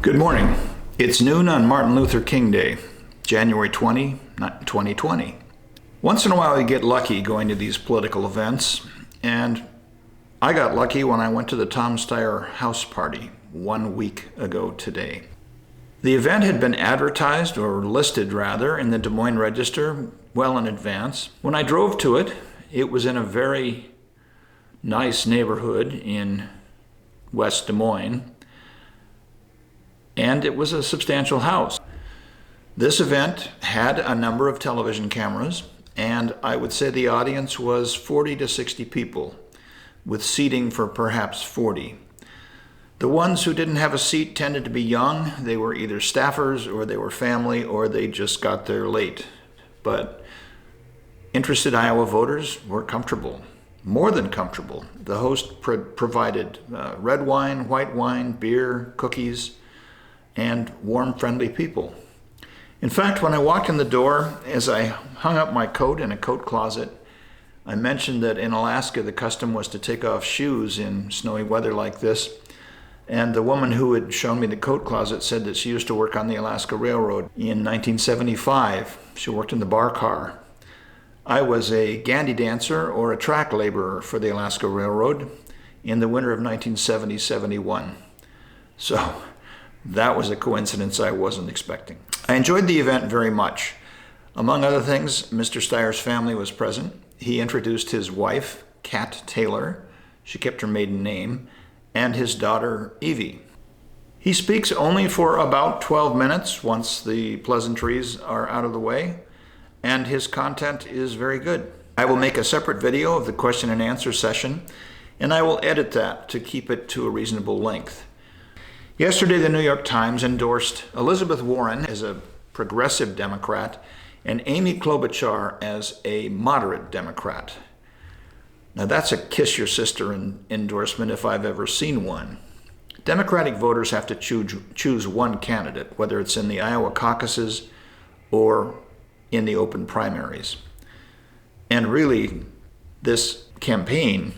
Good morning. It's noon on Martin Luther King Day, January 20, 2020. Once in a while you get lucky going to these political events, and I got lucky when I went to the Tom Steyer house party 1 week ago today. The event had been advertised, or listed rather, in the Des Moines Register well in advance. When I drove to it, it was in a very nice neighborhood in West Des Moines, and it was a substantial house. This event had a number of television cameras, and I would say the audience was 40 to 60 people, with seating for perhaps 40. The ones who didn't have a seat tended to be young. They were either staffers, or they were family, or they just got there late. But interested Iowa voters were comfortable, more than comfortable. The host provided red wine, white wine, beer, cookies, and warm, friendly people. In fact, when I walked in the door, as I hung up my coat in a coat closet, I mentioned that in Alaska the custom was to take off shoes in snowy weather like this, and the woman who had shown me the coat closet said that she used to work on the Alaska Railroad in 1975. She worked in the bar car. I was a gandy dancer or a track laborer for the Alaska Railroad in the winter of 1970-71. So that was a coincidence I wasn't expecting. I enjoyed the event very much. Among other things, Mr. Steyer's family was present. He introduced his wife, Kat Taylor, she kept her maiden name, and his daughter, Evie. He speaks only for about 12 minutes once the pleasantries are out of the way, and his content is very good. I will make a separate video of the question and answer session, and I will edit that to keep it to a reasonable length. Yesterday, the New York Times endorsed Elizabeth Warren as a progressive Democrat and Amy Klobuchar as a moderate Democrat. Now that's a kiss your sister endorsement if I've ever seen one. Democratic voters have to choose one candidate, whether it's in the Iowa caucuses or in the open primaries. And really, this campaign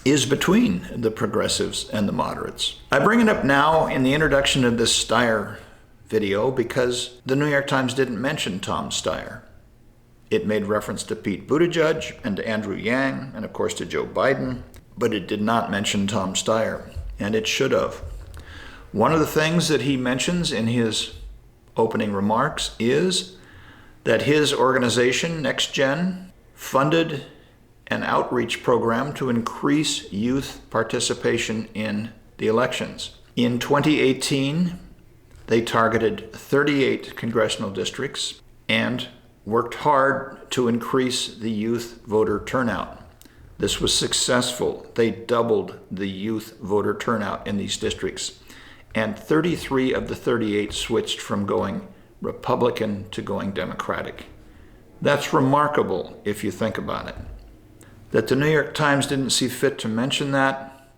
is between the progressives and the moderates. I bring it up now in the introduction of this Steyer video because the New York Times didn't mention Tom Steyer. It made reference to Pete Buttigieg and to Andrew Yang and of course to Joe Biden, but it did not mention Tom Steyer, and it should have. One of the things that he mentions in his opening remarks is that his organization, NextGen, funded an outreach program to increase youth participation in the elections. In 2018, they targeted 38 congressional districts and worked hard to increase the youth voter turnout. This was successful. They doubled the youth voter turnout in these districts, and 33 of the 38 switched from going Republican to going Democratic. That's remarkable if you think about it. That the New York Times didn't see fit to mention that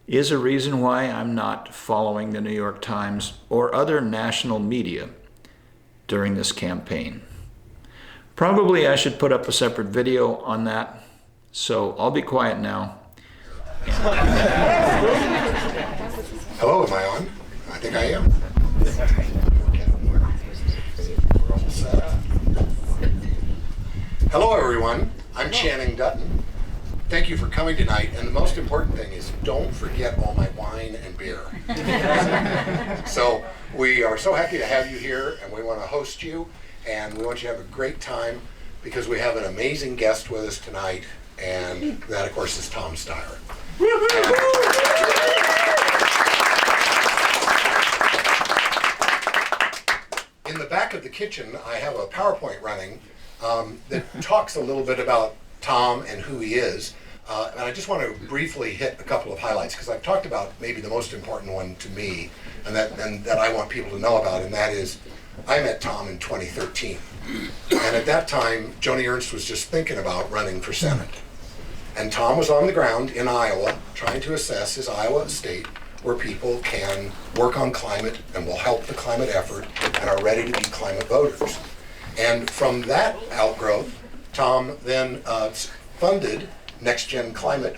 is a reason why I'm not following the New York Times or other national media during this campaign. Probably I should put up a separate video on that, so I'll be quiet now. Hello, am I on? I think I am. Hello, everyone. I'm Shannon Dutton. Thank you for coming tonight, and the most important thing is don't forget all my wine and beer. So we are so happy to have you here, and we want to host you, and we want you to have a great time because we have an amazing guest with us tonight, and that, of course, is Tom Steyer. In the back of the kitchen, I have a PowerPoint running that talks a little bit about Tom and who he is. And I just want to briefly hit a couple of highlights because I've talked about maybe the most important one to me and that I want people to know about, and that is I met Tom in 2013. And at that time, Joni Ernst was just thinking about running for Senate. And Tom was on the ground in Iowa trying to assess his Iowa state where people can work on climate and will help the climate effort and are ready to be climate voters. And from that outgrowth, Tom then funded NextGen Climate,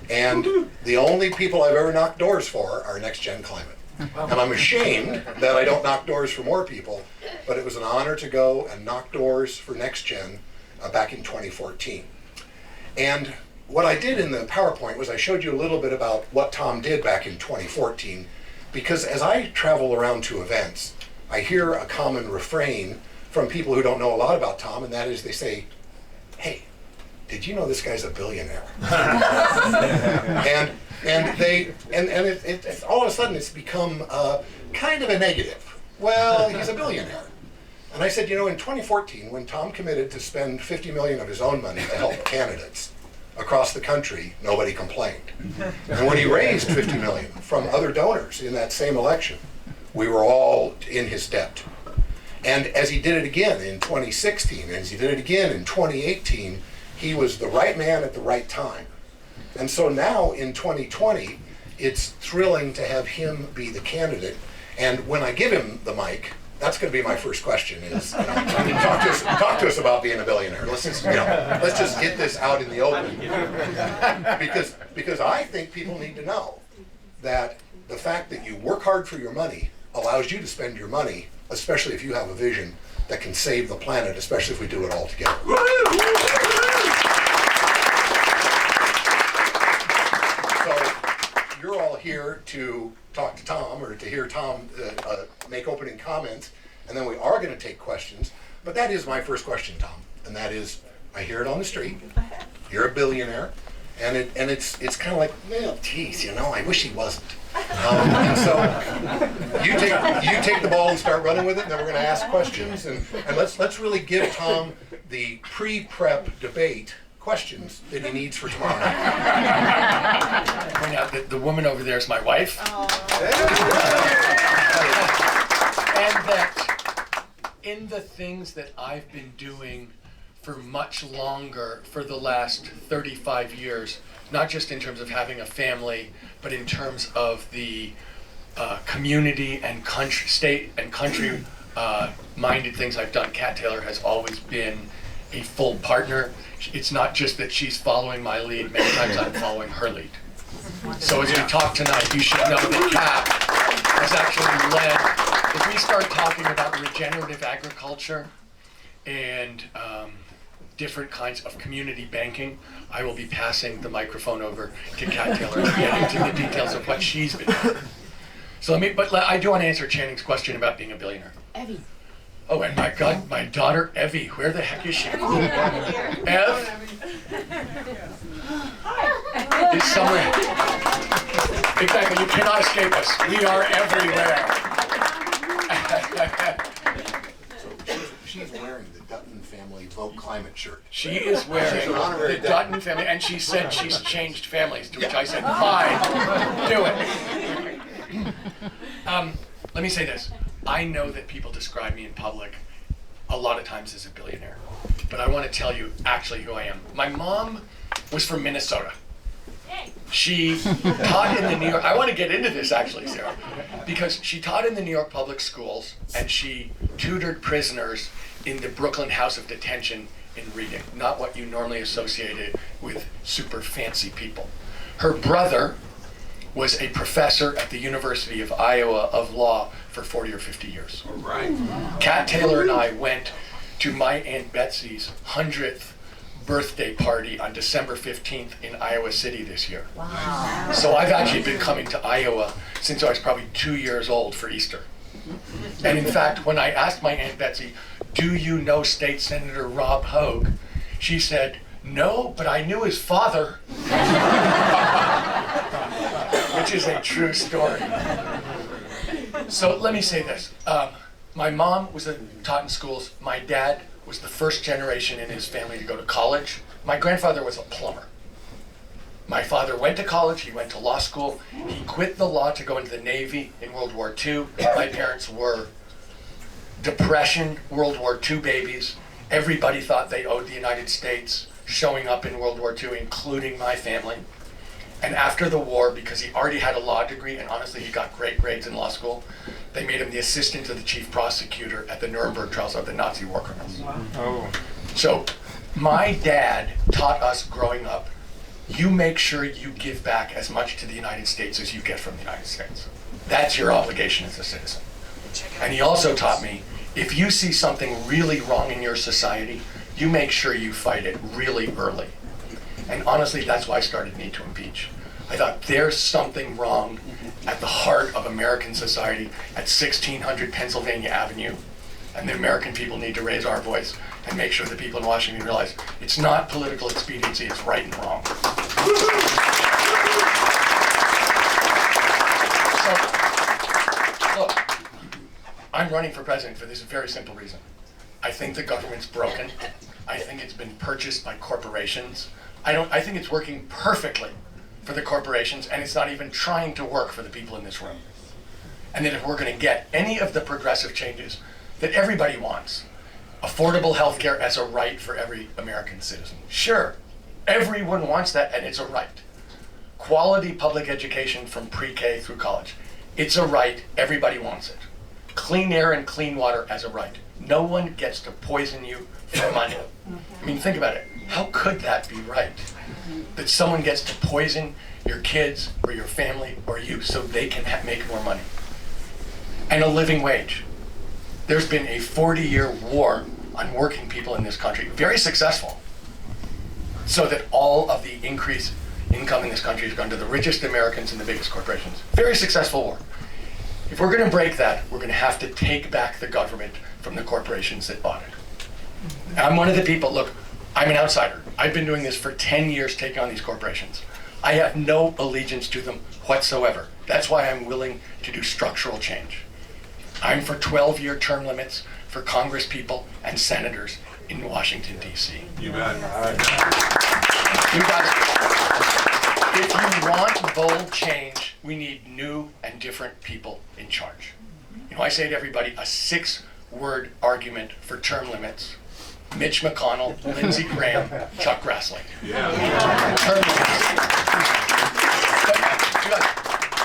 and the only people I've ever knocked doors for are NextGen Climate. And I'm ashamed that I don't knock doors for more people, but it was an honor to go and knock doors for NextGen back in 2014. And what I did in the PowerPoint was I showed you a little bit about what Tom did back in 2014, because as I travel around to events, I hear a common refrain from people who don't know a lot about Tom, and that is they say, "Hey, did you know this guy's a billionaire?" and it's all of a sudden it's become kind of a negative. Well, he's a billionaire. And I said, in 2014, when Tom committed to spend $50 million of his own money to help candidates across the country, nobody complained. And when he raised $50 million from other donors in that same election, we were all in his debt. And as he did it again in 2016, and as he did it again in 2018, he was the right man at the right time. And so now in 2020, it's thrilling to have him be the candidate. And when I give him the mic, that's going to be my first question is, talk to us about being a billionaire. Let's just get this out in the open. Because I think people need to know that the fact that you work hard for your money allows you to spend your money, especially if you have a vision that can save the planet, especially if we do it all together. So you're all here to talk to Tom or to hear Tom make opening comments, and then we are going to take questions. But that is my first question, Tom, and that is, I hear it on the street. You're a billionaire, and it's kind of like, well, geez, I wish he wasn't. And so you take the ball and start running with it, and then we're going to ask questions, and let's really give Tom the pre-prep debate questions that he needs for tomorrow night. Point out that the woman over there is my wife. And that in the things that I've been doing for much longer, for the last 35 years, not just in terms of having a family, but in terms of the community and country, state and country minded things I've done, Kat Taylor has always been a full partner. It's not just that she's following my lead, many times I'm following her lead. So as we talk tonight, you should know that Kat has actually led, if we start talking about regenerative agriculture and different kinds of community banking, I will be passing the microphone over to Kat Taylor to get into the details of what she's been doing. So I do want to answer Channing's question about being a billionaire. Evie. Oh, and my God, my daughter Evie, where the heck is she? Ev? Is somewhere. Exactly, you cannot escape us. We are everywhere. So she's wearing the Dutton family Vote Climate shirt. She is wearing the Dutton family, and she said she's changed families, to which I said, fine, do it. Let me say this. I know that people describe me in public a lot of times as a billionaire, but I want to tell you actually who I am. My mom was from Minnesota. She taught in the New York, I want to get into this actually, Sarah, because she taught in the New York public schools and she tutored prisoners in the Brooklyn House of Detention in reading, not what you normally associated with super fancy people. Her brother was a professor at the University of Iowa of law for 40 or 50 years. All right. Kat Taylor and I went to my Aunt Betsy's 100th birthday party on December 15th in Iowa City this year. Wow. So I've actually been coming to Iowa since I was probably 2 years old for Easter. And in fact, when I asked my Aunt Betsy, do you know State Senator Rob Hogue? She said, no, but I knew his father. Which is a true story. So let me say this. My mom was taught in schools. My dad was the first generation in his family to go to college. My grandfather was a plumber. My father went to college, he went to law school. He quit the law to go into the Navy in World War II. My parents were Depression, World War II babies. Everybody thought they owed the United States showing up in World War II, including my family. And after the war, because he already had a law degree, and honestly he got great grades in law school, they made him the assistant to the chief prosecutor at the Nuremberg trials of the Nazi war criminals. Wow. Oh. So my dad taught us growing up, you make sure you give back as much to the United States as you get from the United States. That's your obligation as a citizen. And he also taught me, if you see something really wrong in your society, you make sure you fight it really early. And honestly, that's why I started Need to Impeach. I thought there's something wrong at the heart of American society at 1600 Pennsylvania Avenue, and the American people need to raise our voice and make sure the people in Washington realize it's not political expediency, it's right and wrong. So, look, I'm running for president for this very simple reason. I think the government's broken. I think it's been purchased by corporations. I think it's working perfectly for the corporations, and it's not even trying to work for the people in this room. And that if we're going to get any of the progressive changes that everybody wants, affordable health care as a right for every American citizen. Sure, everyone wants that, and it's a right. Quality public education from pre-K through college. It's a right, everybody wants it. Clean air and clean water as a right. No one gets to poison you for money. I mean, think about it. How could that be right? That someone gets to poison your kids or your family or you so they can make more money. And a living wage. There's been a 40-year war on working people in this country, very successful, so that all of the increased income in this country has gone to the richest Americans and the biggest corporations. Very successful war. If we're going to break that, we're going to have to take back the government from the corporations that bought it. And I'm one of the people, look, I'm an outsider. I've been doing this for 10 years, taking on these corporations. I have no allegiance to them whatsoever. That's why I'm willing to do structural change. I'm for 12-year term limits for Congress people and senators in Washington, D.C. You bet. You got it. If you want bold change, we need new and different people in charge. You know, I say to everybody, a 6-word argument for term limits: Mitch McConnell, Lindsey Graham, Chuck Grassley. Yeah. Term limits. But,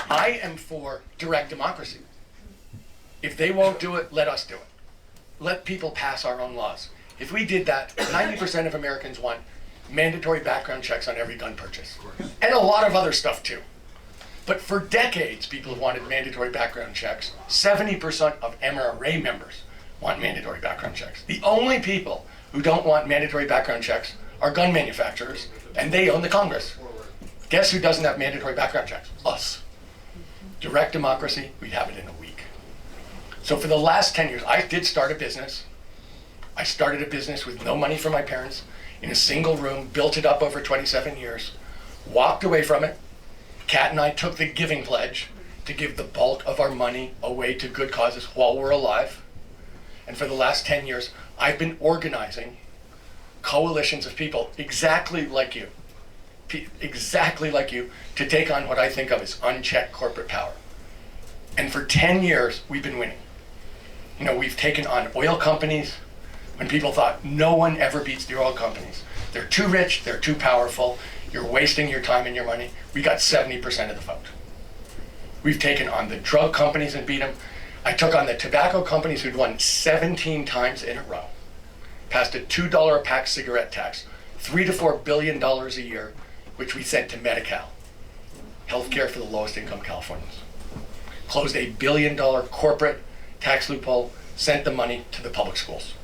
I am for direct democracy. If they won't do it, let us do it. Let people pass our own laws. If we did that, 90% of Americans want mandatory background checks on every gun purchase. And a lot of other stuff too. But for decades, people have wanted mandatory background checks. 70% of MRA members want mandatory background checks. The only people who don't want mandatory background checks are gun manufacturers, and they own the Congress. Guess who doesn't have mandatory background checks? Us. Direct democracy, we'd have it in a week. So for the last 10 years, I did start a business. I started a business with no money from my parents, in a single room, built it up over 27 years, walked away from it. Kat and I took the giving pledge to give the bulk of our money away to good causes while we're alive. And for the last 10 years, I've been organizing coalitions of people exactly like you, to take on what I think of as unchecked corporate power. And for 10 years, we've been winning. You know, we've taken on oil companies when people thought no one ever beats the oil companies. They're too rich, they're too powerful, you're wasting your time and your money. We got 70% of the vote. We've taken on the drug companies and beat them. I took on the tobacco companies who'd won 17 times in a row. Passed a $2 a pack cigarette tax, $3 to $4 billion a year, which we sent to Medi-Cal, healthcare for the lowest income Californians. Closed a $1 billion corporate tax loophole, sent the money to the public schools.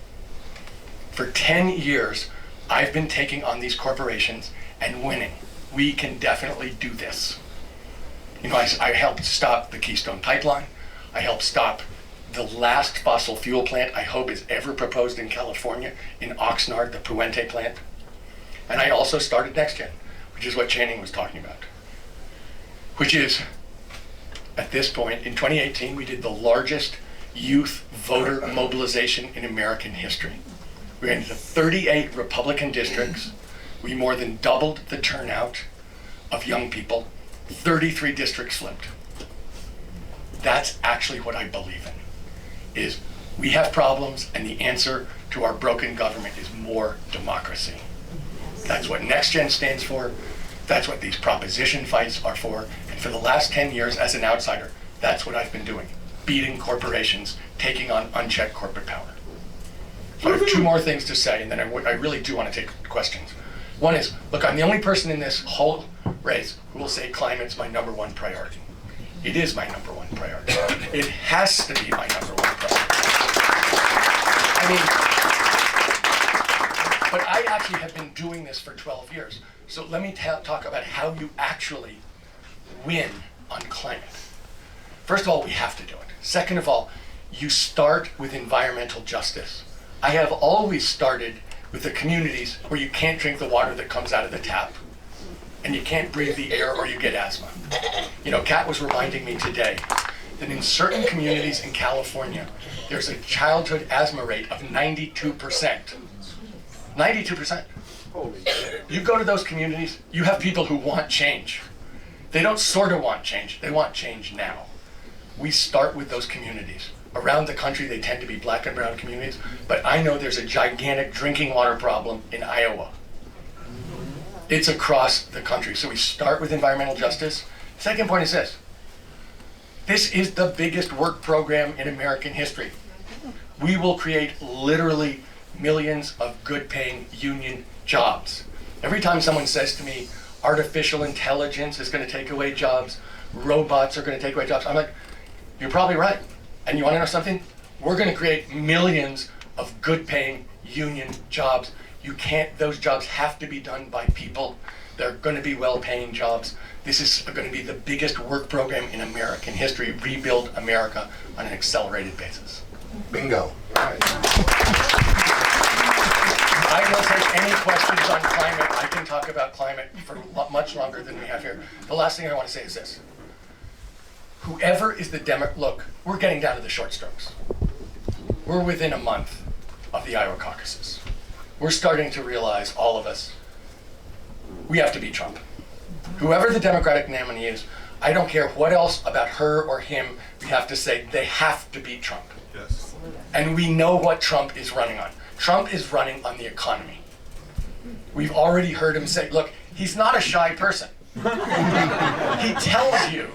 For 10 years, I've been taking on these corporations and winning. We can definitely do this. You know, I helped stop the Keystone Pipeline. I helped stop the last fossil fuel plant I hope is ever proposed in California, in Oxnard, the Puente plant. And I also started NextGen, which is what Channing was talking about. Which is, at this point, in 2018, we did the largest youth voter mobilization in American history. We went into 38 Republican districts. We more than doubled the turnout of young people. 33 districts flipped. That's actually what I believe in, is we have problems, and the answer to our broken government is more democracy. That's what NextGen stands for. That's what these proposition fights are for. And for the last 10 years, as an outsider, that's what I've been doing. Beating corporations, taking on unchecked corporate power. So I have 2 more things to say, and then I really do want to take questions. One is, look, I'm the only person in this whole race who will say climate's my #1 priority. It is my number one priority. It has to be my number one priority. I mean, but I actually have been doing this for 12 years. So let me talk about how you actually win on climate. First of all, we have to do it. Second of all, you start with environmental justice. I have always started with the communities where you can't drink the water that comes out of the tap, and you can't breathe the air or you get asthma. You know, Kat was reminding me today that in certain communities in California, there's a childhood asthma rate of 92%. 92%. You go to those communities, you have people who want change. They don't sort of want change, they want change now. We start with those communities. Around the country, they tend to be black and brown communities, but I know there's a gigantic drinking water problem in Iowa. It's across the country. So we start with environmental justice. Second point is this. This is the biggest work program in American history. We will create literally millions of good-paying union jobs. Every time someone says to me, artificial intelligence is going to take away jobs, robots are going to take away jobs, I'm like, you're probably right. And you want to know something? We're going to create millions of good-paying union jobs. You can't, those jobs have to be done by people. They're going to be well-paying jobs. This is going to be the biggest work program in American history, rebuild America on an accelerated basis. Bingo. I will take any questions on climate. I can talk about climate for much longer than we have here. The last thing I want to say is this. Whoever is the look, we're getting down to the short strokes. We're within a month of the Iowa caucuses. We're starting to realize, all of us, we have to beat Trump. Whoever the Democratic nominee is, I don't care what else about her or him, we have to say they have to beat Trump. Yes. And we know what Trump is running on. Trump is running on the economy. We've already heard him say, look, he's not a shy person. He tells you.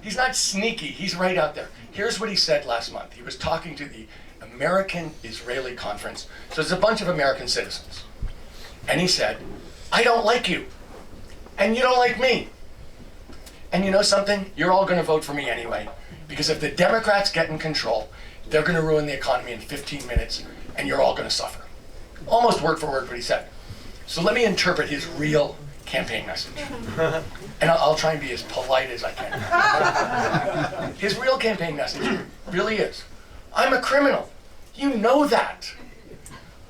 He's not sneaky, he's right out there. Here's what he said last month. He was talking to the American-Israeli Conference. So there's a bunch of American citizens. And he said, I don't like you. And you don't like me. And you know something? You're all gonna vote for me anyway. Because if the Democrats get in control, they're gonna ruin the economy in 15 minutes, and you're all gonna suffer. Almost word for word what he said. So let me interpret his real campaign message. And I'll try and be as polite as I can. His real campaign message really is, I'm a criminal. You know that.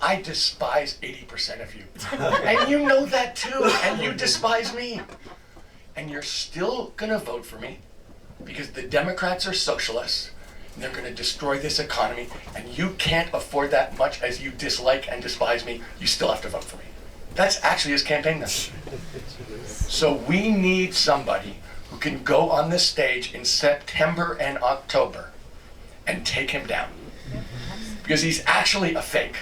I despise 80% of you. And you know that too, and you despise me. And you're still gonna vote for me because the Democrats are socialists, and they're gonna destroy this economy, and you can't afford that much as you dislike and despise me, you still have to vote for me. That's actually his campaign message. So we need somebody who can go on the stage in September and October and take him down. Because he's actually a fake.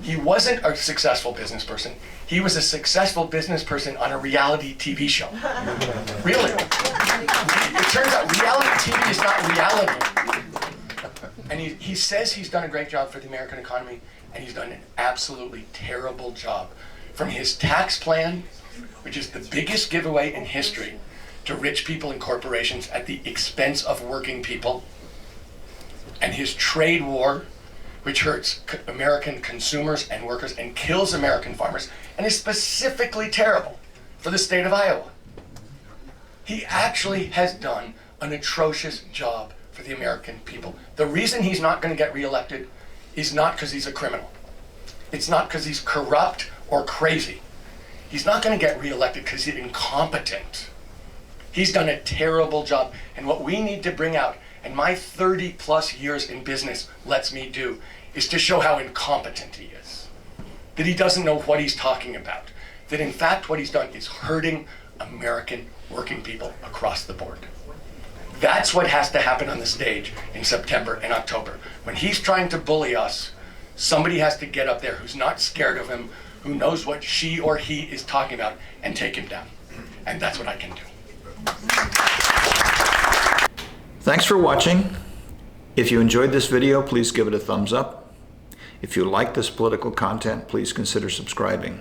He wasn't a successful business person. He was a successful business person on a reality TV show. Really. It turns out reality TV is not reality. And he says he's done a great job for the American economy, and he's done an absolutely terrible job. From his tax plan, which is the biggest giveaway in history to rich people and corporations at the expense of working people, and his trade war, which hurts American consumers and workers and kills American farmers, and is specifically terrible for the state of Iowa. He actually has done an atrocious job for the American people. The reason he's not going to get reelected is not because he's a criminal. It's not because he's corrupt or crazy. He's not going to get reelected because he's incompetent. He's done a terrible job. And what we need to bring out, and my 30 plus years in business lets me do, is to show how incompetent he is. That he doesn't know what he's talking about. That in fact what he's done is hurting American working people across the board. That's what has to happen on the stage in September and October. When he's trying to bully us, somebody has to get up there who's not scared of him, who knows what she or he is talking about, and take him down. And that's what I can do. Thanks for watching. If you enjoyed this video, please give it a thumbs up. If you like this political content, please consider subscribing.